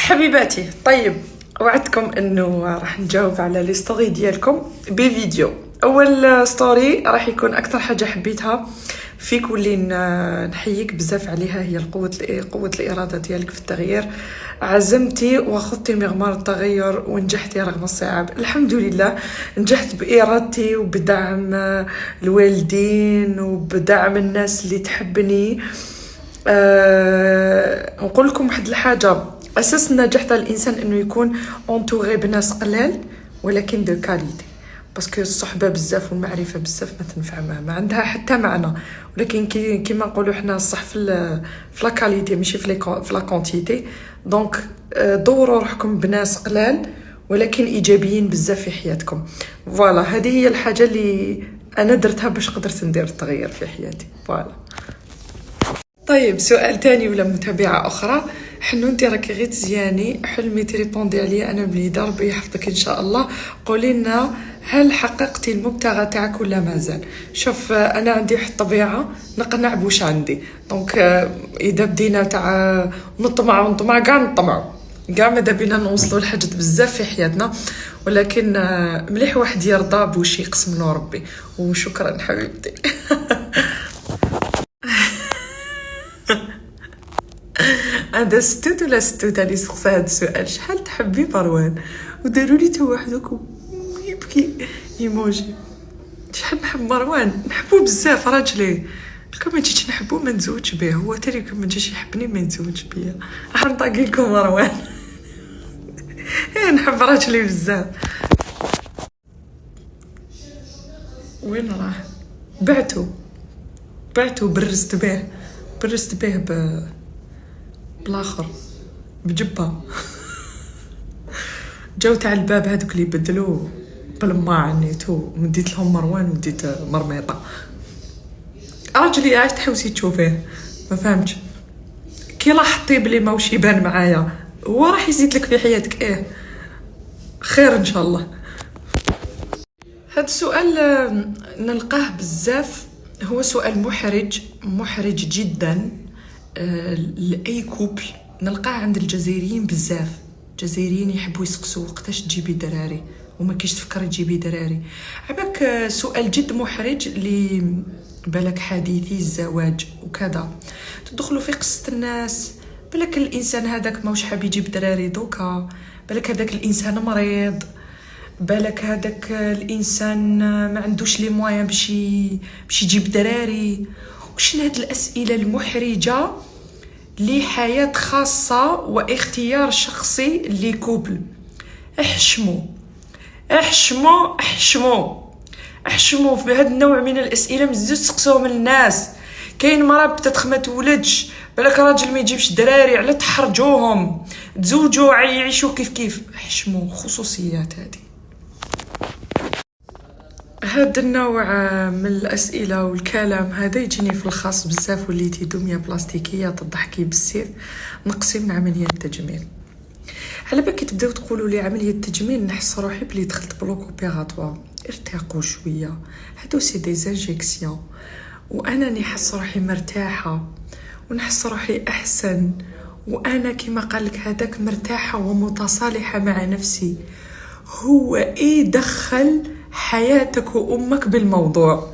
حبيباتي، طيب وعدتكم انه راح نجاوب على لي ستوري ديالكم بفيديو. اول ستوري راح يكون اكثر حاجه حبيتها فيك واللي نحييك بزاف عليها هي قوه الاراده ديالك في التغيير. عزمتي وخضتي مغمار التغير ونجحتي رغم الصعاب. الحمد لله نجحت بارادتي وبدعم الوالدين وبدعم الناس اللي تحبني. نقول لكم واحد الحاجه، اساس النجاح تاع الانسان انه يكون اونتوري بناس قلال ولكن دو كاليتي، باسكو الصحبه بزاف والمعرفه بزاف ما تنفع ما عندها حتى معنى، ولكن كيما نقولوا حنا الصح في لا كاليتي ماشي في لا كونتيتي. دونك دوروا روحكم بناس قلال ولكن ايجابيين بزاف في حياتكم. فوالا هذه هي الحاجه اللي انا درتها باش قدرت ندير التغيير في حياتي. فوالا. طيب سؤال تاني ولا متابعة أخرى، حنونتي راكي غير تزياني، حلمي تريبوندي عليا أنا بليدة، ربي يحفظك إن شاء الله. قولي لنا هل حققتي المبتغى تاعك ولا مازال؟ شوف أنا عندي واحد الطبيعة نقنع بوش عندي، دونك إذا بدينا تاع نطمع كاع نطمعوا كاع ماذا بينا نوصلوا لحاجات بزاف في حياتنا، ولكن مليح واحد يرضى بوش يقسم له ربي. وشكرا حبيبتي. هذا ستوت ولا ستوته اللي سقسى هذا السؤال؟ شحال تحبي مروان؟ وداروا لي تو وحدك يبكي ايموجي. شحال نحب مروان، نحبو بزاف راجلي. كون ما جيتش نحبو ما نزوجش به، هو تاني كون ما جاش يحبني ما يتزوجش بيا. راح نطاقي لكم مروان. نحب راجلي بزاف. وين راح؟ بعتو برزت به بالاخر بجبه. جاو تاع الباب هذوك اللي بدلوا بالماع نيتو، مديت لهم مروان وديت مرميطه. راجلي عاش تحوسي تشوفيه ما فهمتش كي لاحظتي بلي ماوش يبان معايا، هو راح يزيد لك في حياتك خير ان شاء الله. هذا السؤال نلقاه بزاف، هو سؤال محرج جدا لأي كوبل. نلقاه عند الجزائريين بزاف. الجزائريين يحبوا يسقسوا وقتاش تجيبي دراري وما كيش تفكري تجيبي دراري. عباك سؤال جد محرج اللي بالك حديثي الزواج وكذا، تدخلوا في قصة الناس. بالك الانسان هذاك ماوش حاب يجيب دراري دوكا، بالك هذاك الانسان مريض، بالك هذاك الانسان ما عندوش لي مويان باش يجيب دراري. وشن هاد الاسئله المحرجه لحياه خاصه واختيار شخصي لكوبل؟ احشموا في هذا النوع من الاسئله، مزيد تسقسوهم الناس. كاين مرا بتاتخ ما تولدش، بالك راجل ما يجيبش دراري، على تحرجوهم تزوجوا يعيشوا كيف. احشموا خصوصيات هذه. هذا النوع من الأسئلة والكلام هذا يجيني في الخاص بزاف، وليتي دمية بلاستيكية تضحكي بالسيف. نقصي من عملية التجميل. على بالك تبداو تقولوا لي عملية التجميل، نحس روحي بلي دخلت بلوك اوبيراتوار. ارتاقوا شوية، هادو سي دي انجيكسيون، وانا نحس روحي مرتاحة ونحس روحي احسن، وانا كما قالك هذاك مرتاحة ومتصالحة مع نفسي. هو دخل حياتك وامك بالموضوع؟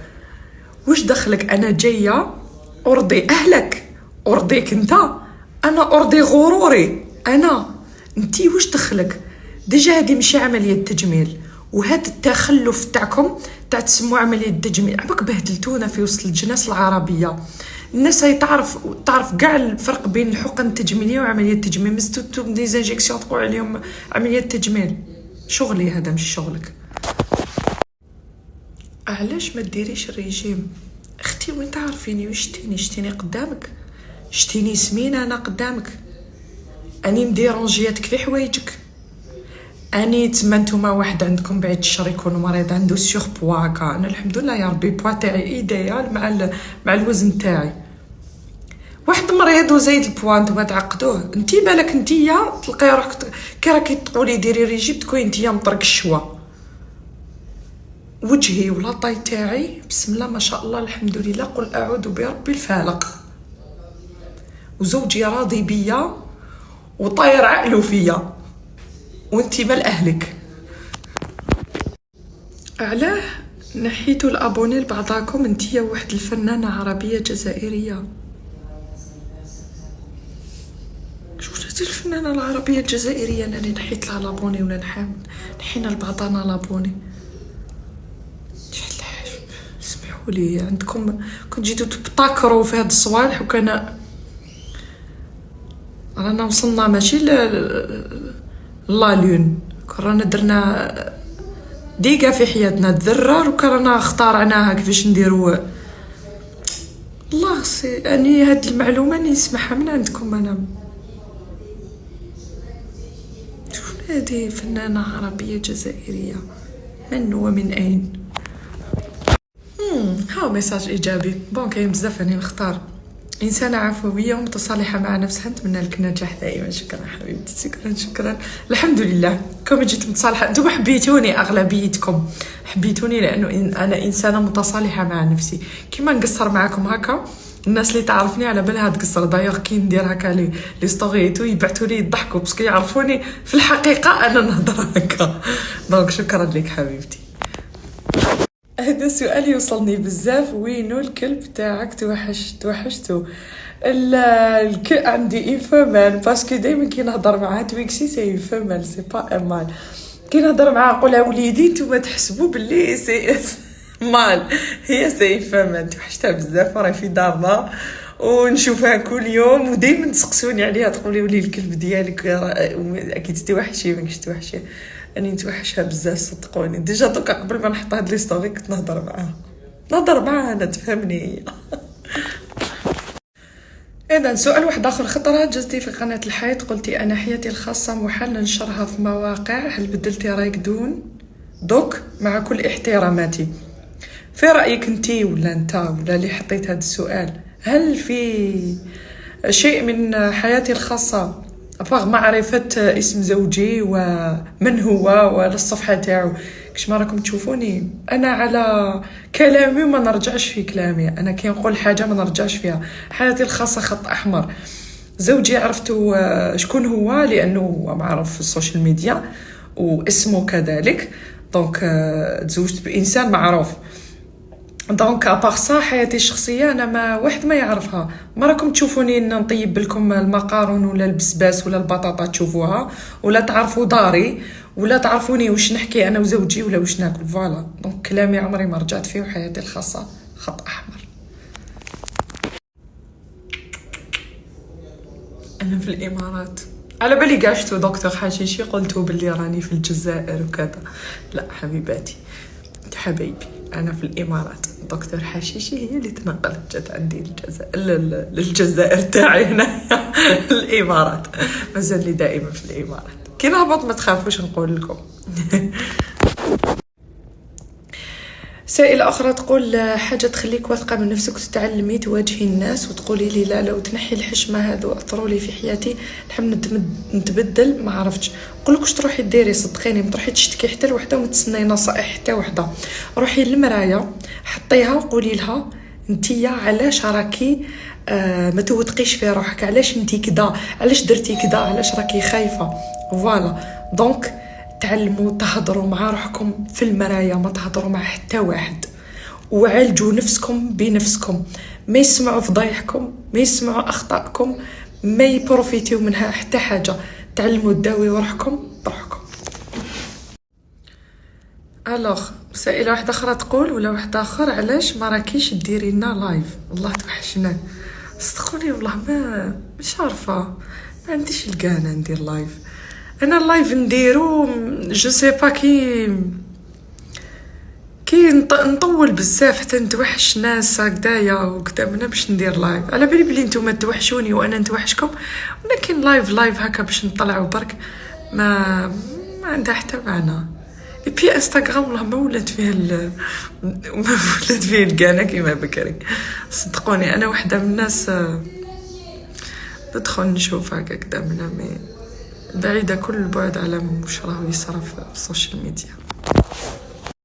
وش دخلك؟ انا جايه ارضي اهلك، ارضيك انا ارضي غروري انتي وش دخلك؟ ديجا هذه ماشي عمليه تجميل، وهذا التخلف تاعكم تاع تسموا عمليه تجميل عباك بهدلتونا في وسط الجناس العربيه. الناس هي تعرف كاع الفرق بين الحقن التجميليه وعمليه التجميل، مزتو دي انجيكسيون تقول عليهم عمليه تجميل. شغلي هذا مش شغلك. علاش ما ديريش الريجيم؟ اختي وين تعرفيني وشتيني قدامك، شتيني سمينه انا قدامك، اني مديرونجياتك في حوايجك. اني تما نتوما واحد عندكم بعيد الشر يكون مريض عنده سيغ بواكا، انا الحمد لله يا ربي بوا تاعي ايديال مع الوزن تاعي. واحد مريض وزايد البوا نتوما تعقدوه. انتي بالك انتيا تلقاي روحك كي راكي تقولي ديري ريجيم تكوني انتيا مطرق الشوا. وجهي ولا طاي تاعي بسم الله ما شاء الله الحمد لله، قل اعوذ برب الفالق. وزوجي راضي بيا وطاير عقله فيا وانتي مال اهلك. علاه نحيتو الابوني لبعضاكم انتيا واحد الفنانة عربية جزائرية؟ شو هادي الفنانة العربية الجزائرية انا اللي نحيت لها لابوني ولا نحينا لبعضنا لابوني؟ اسمحوا لي، عندكم كنت جيتو تبتكروا في هاد الصوالح وكان رانا وصلنا ماشي لا لون، رانا درنا ديقة في حياتنا تذرر وكرانا اخترعناها كيفاش نديرو. الله اني هاد المعلومه اني نسمعها من عندكم انا. شوف هادي فنانه عربيه جزائريه، من ومن اين؟ ها ميساج ايجابي. بون كاين بزاف اني نختار. إنسانة عفوية ومتصالحة مع نفسها، نتمنى لك النجاح دائما. شكرا حبيبتي، شكرا. الحمد لله كم جيت متصالحة. انتم حبيتوني، أغلبيتكم حبيتوني لأنه أنا إنسانة متصالحة مع نفسي. كيما نقصر معكم هكا، الناس اللي تعرفني على بالها تقصر. دايوغ كي ندير هكا لي ستوريتو يبعثوا لي يضحكوا باسكو يعرفوني في الحقيقة أنا نهضر هكا. دونك شكرا لك حبيبتي. هذا سؤال يوصلني بزاف. وينو الكلب تاعك؟ توحشتو. عندي اون فمال باسكو دائما كي نهضر معها تويكسي سي فمال سي با مال. كي نهضر معها نقولها وليدي نتوما تحسبوا باللي سي مال، هي سي فمال. توحشتها بزاف، راهي في دارنا ونشوفها كل يوم ودائما تسقسوني عليها، تقولي ولي الكلب ديالك اكيد توحشي ماكش توحشي. اني نتوحشها بزاف صدقوني. ديجا دوكا قبل ما نحط هاد لي ستوري كنت نهضر معاها انا تفهمني هي. اذا سؤال واحد اخر. خطره جزتي في قناه الحياة قلتي انا حياتي الخاصه محال ننشرها في مواقع، هل بدلتي رايك دوك مع كل احتراماتي؟ في رايك انتي ولا انت ولا اللي حطيت هذا السؤال، هل في شيء من حياتي الخاصه ابغى معرفة اسم زوجي ومن هو ولا الصفحة تاعو؟ كش ما راكم تشوفوني انا على كلامي وما نرجعش في كلامي. انا كي نقول حاجة ما نرجعش فيها. حياتي الخاصة خط احمر. زوجي عرفتو شكون هو لانه معروف في السوشيال ميديا واسمه كذلك، دونك تزوجت بانسان معروف. دونك ابار صا حياتي الشخصيه انا ما واحد ما يعرفها. ما راكم تشوفوني نطيب لكم المقارون ولا البسباس ولا البطاطا تشوفوها، ولا تعرفوا داري، ولا تعرفوني واش نحكي انا وزوجي ولا واش ناكل. فوالا دونك كلامي عمري ما رجعت فيه، وحياتي الخاصه خط احمر. انا في الامارات. على بالي كاع شتو دكتور حشيشي قلتو باللي راني في الجزائر وكذا. لا حبيباتي حبايبي، انا في الامارات. دكتور حشيشي هي اللي تنقلت جات عندي للجزائر تاعي هنا الامارات. مازال لي دائما في الامارات. كي نهبط ما تخافوش نقول لكم. سائلة أخرى تقول حاجة تخليك واثقة من نفسك وتتعلمي تواجهي الناس وتقولي لي لا لو تنحي الحشمة هذو أثروا لي في حياتي نحب نتبدل. ما عرفتش نقولك واش تروحي ديري. صدقيني ما تروحي تشتكي حتى لوحدة وما تسناي نصائح حتى وحدة. روحي للمرايا حطيها وقولي لها انتيا علاش راكي ما توثقيش في روحك، علاش انتي كدا، علاش درتي كدا، علاش راكي خايفة. فوالا دونك تعلموا تهضروا مع روحكم في المرايا، ما تهضروا مع حتى واحد، وعالجوا نفسكم بنفسكم. ما يسمعوا فضايحكم، ما يسمعوا اخطائكم، ما يبروفيتيو منها حتى حاجه. تعلموا تداويو روحكم بروحكم. الوغ سائله واحده اخرى تقول ولا واحد اخر علاش ما راكيش ديري لنا لايف؟ والله توحشنا صدقوني. والله مش عارفه، ما عنديش الكان ندير لايف. انا اللايف نديرو جو سي با كي نطول بزاف حتى نتوحش ناس هكذايا وكذا. منا باش ندير لايف على بالي بلي نتوما توحشوني وانا نتوحشكم، ولكن لايف هكا باش نطلعوا برك ما عندها حتى معنى. بي انستغرام والله ما ولات فيه الكانه كيما بكري. صدقوني انا وحده من الناس ندخل نشوف هكا كذا منا بعيده كل البعد على واش راه يصرى في السوشيال ميديا.